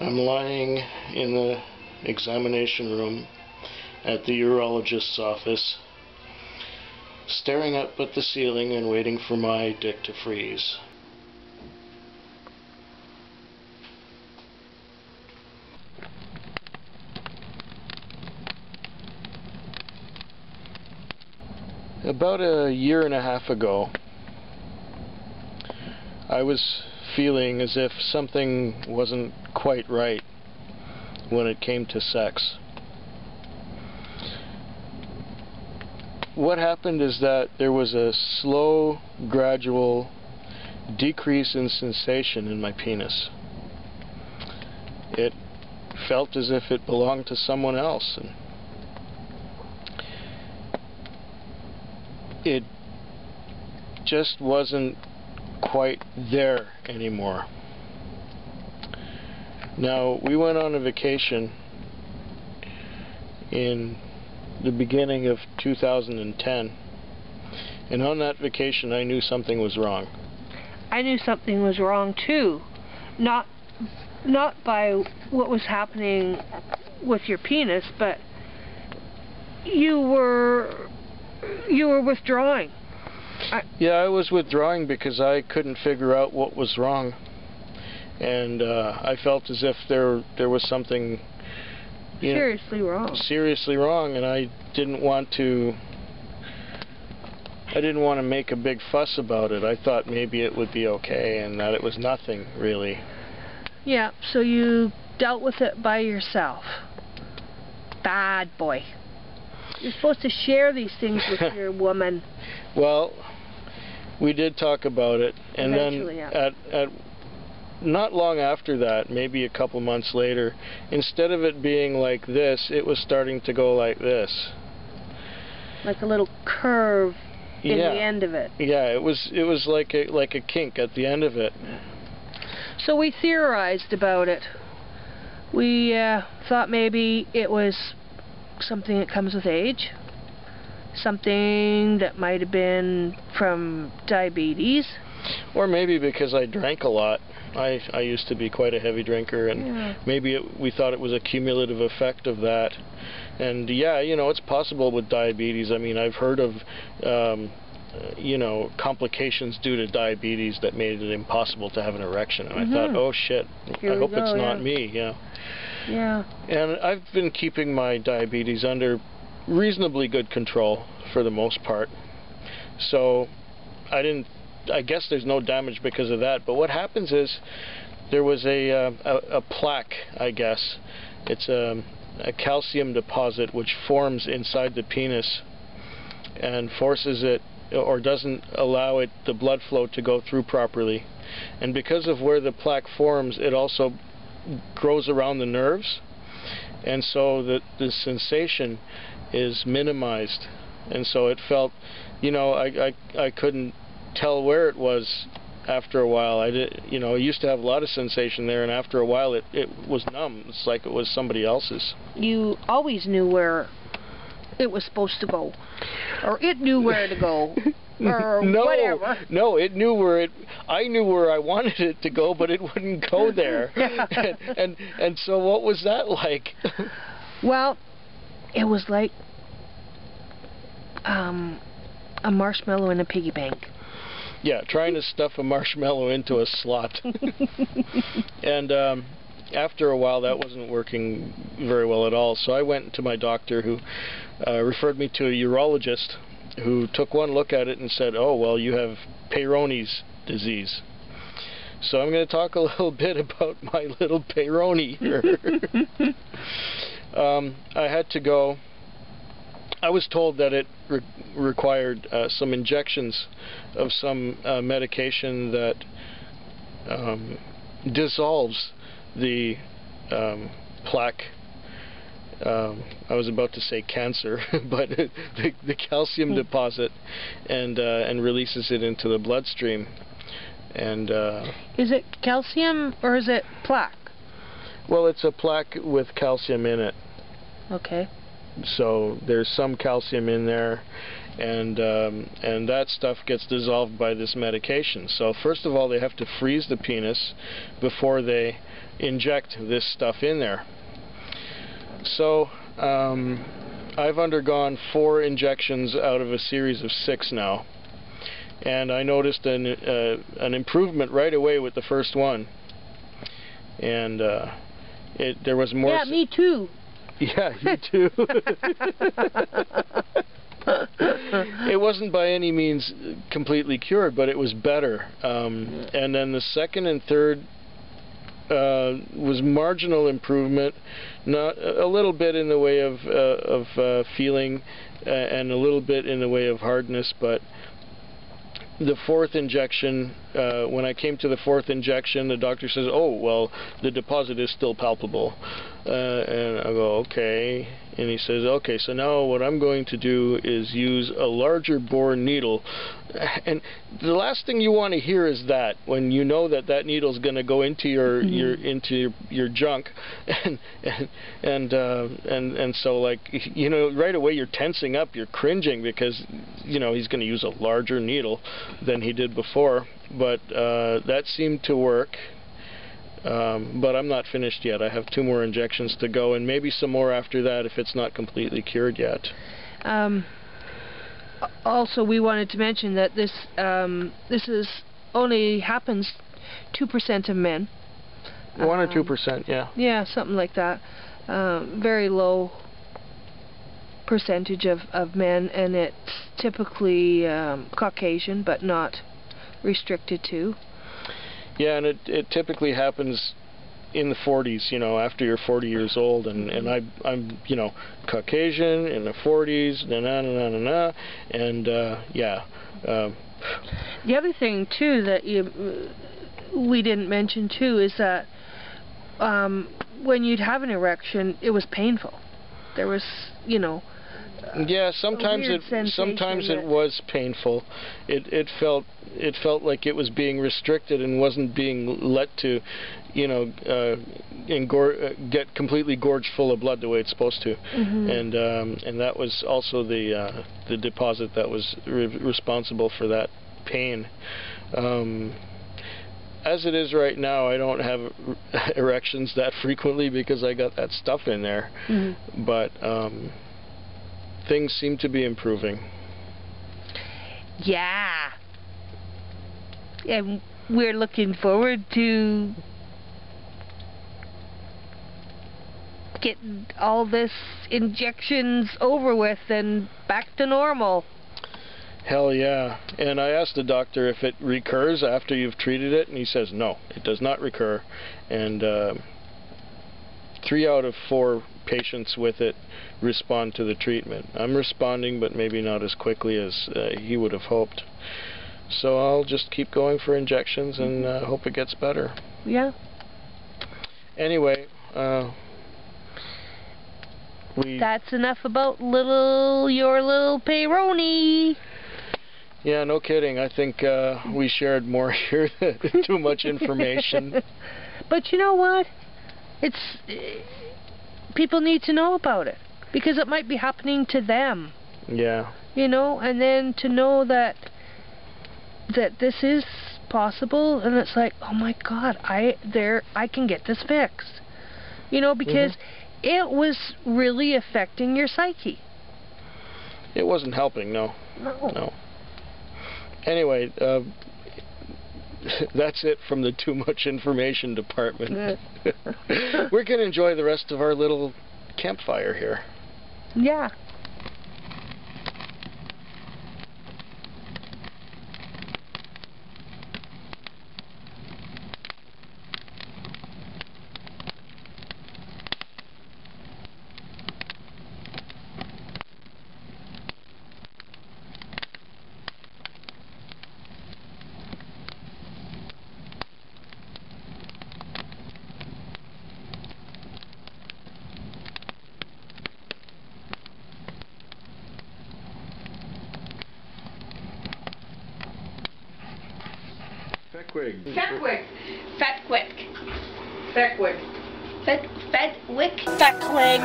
I'm lying in the examination room at the urologist's office, staring up at the ceiling and waiting for my dick to freeze. About a year and a half ago, I was feeling as if something wasn't quite right when it came to sex. What happened is that there was a slow, gradual decrease in sensation in my penis. It felt as if it belonged to someone else, and it just wasn't quite there anymore. Now, we went on a vacation in the beginning of 2010, and on that vacation I knew something was wrong. I knew something was wrong too. Not by what was happening with your penis, but you were withdrawing. Yeah, I was withdrawing because I couldn't figure out what was wrong, and I felt as if there was something seriously wrong, and I didn't want to make a big fuss about it. I thought maybe it would be okay and that it was nothing really. Yeah, so you dealt with it by yourself. Bad boy. You're supposed to share these things with your woman. Well, we did talk about it, and eventually, then at not long after that, maybe a couple months later, instead of it being like this, it was starting to go like this. Like a little curve in the end of it. Yeah, it was like a kink at the end of it. So we theorized about it. We thought maybe it was something that comes with age, something that might have been from diabetes, or maybe because I drank a lot. I used to be quite a heavy drinker, and maybe we thought it was a cumulative effect of that. And yeah, it's possible with diabetes. I mean, I've heard of complications due to diabetes that made it impossible to have an erection, and I thought, oh shit, I hope it's not me. Yeah. And I've been keeping my diabetes under reasonably good control for the most part. So I guess there's no damage because of that. But what happens is there was a plaque, I guess. It's a calcium deposit which forms inside the penis and forces it, or doesn't allow the blood flow to go through properly. And because of where the plaque forms, it also grows around the nerves, and so the sensation is minimized, and so it felt, I couldn't tell where it was after a while. I used to have a lot of sensation there, and after a while it was numb. It's like it was somebody else's. You always knew where it was supposed to go, or it knew where to go, or whatever. No, it knew where I knew where I wanted it to go, but it wouldn't go there. and so what was that like? Well, it was like a marshmallow in a piggy bank. Yeah, trying to stuff a marshmallow into a slot. And after a while that wasn't working very well at all, so I went to my doctor, who referred me to a urologist, who took one look at it and said, oh, well, you have Peyronie's disease. So I'm going to talk a little bit about my little Peyronie here. I had to go. I was told that it required some injections of some medication that dissolves the plaque. I was about to say cancer, but the calcium deposit, and releases it into the bloodstream. And is it calcium or is it plaque? Well, it's a plaque with calcium in it. Okay. So there's some calcium in there, and that stuff gets dissolved by this medication. So first of all, they have to freeze the penis before they inject this stuff in there. So I've undergone 4 injections out of a series of 6 now, and I noticed an improvement right away with the first one, and there was more. Yeah, me too. Yeah, you too. It wasn't by any means completely cured, but it was better. And then the second and third was marginal improvement, not a little bit in the way of feeling, and a little bit in the way of hardness, but the 4th injection, when I came to the 4th injection, the doctor says, "Oh, well, the deposit is still palpable." And I go, "Okay." And he says, "Okay, so now what I'm going to do is use a larger bore needle." And the last thing you want to hear is that, when you know that that needle is going to go into your junk, and so, like, you know, right away you're tensing up, you're cringing, because you know he's going to use a larger needle than he did before. But that seemed to work. But I'm not finished yet. I have 2 more injections to go, and maybe some more after that if it's not completely cured yet. Also, we wanted to mention that this only happens 2% of men. 1 or 2%, yeah. Yeah, something like that. Very low percentage of men, and it's typically Caucasian, but not restricted to. Yeah, and it typically happens in the 40s, you know, after you're 40 years old, and I'm you know, Caucasian in the 40s, and yeah. The other thing too that we didn't mention too is that when you'd have an erection, it was painful. There was, you know. Yeah, sometimes it was painful. It felt like it was being restricted and wasn't being let to, you know, get completely gorged full of blood the way it's supposed to. And that was also the deposit that was responsible for that pain. As it is right now, I don't have erections that frequently because I got that stuff in there. But things seem to be improving. Yeah. And we're looking forward to getting all this injections over with and back to normal. Hell yeah. And I asked the doctor if it recurs after you've treated it, and he says no, it does not recur. And 3 out of 4 patients with it respond to the treatment. I'm responding, but maybe not as quickly as he would have hoped. So I'll just keep going for injections and hope it gets better. Yeah. Anyway, that's enough about your little Peyronie. Yeah, no kidding. I think we shared more here than too much information. But you know what? People need to know about it, because it might be happening to them. Yeah. You know, and then to know that this is possible, and it's like, oh my God, I can get this fixed. You know, because it was really affecting your psyche. It wasn't helping, no. No. Anyway, that's it from the too much information department. We're going to enjoy the rest of our little campfire here. Yeah. Feckwick. Feckwick. Feckwick. Feckwick. Feckwick. Feckwick.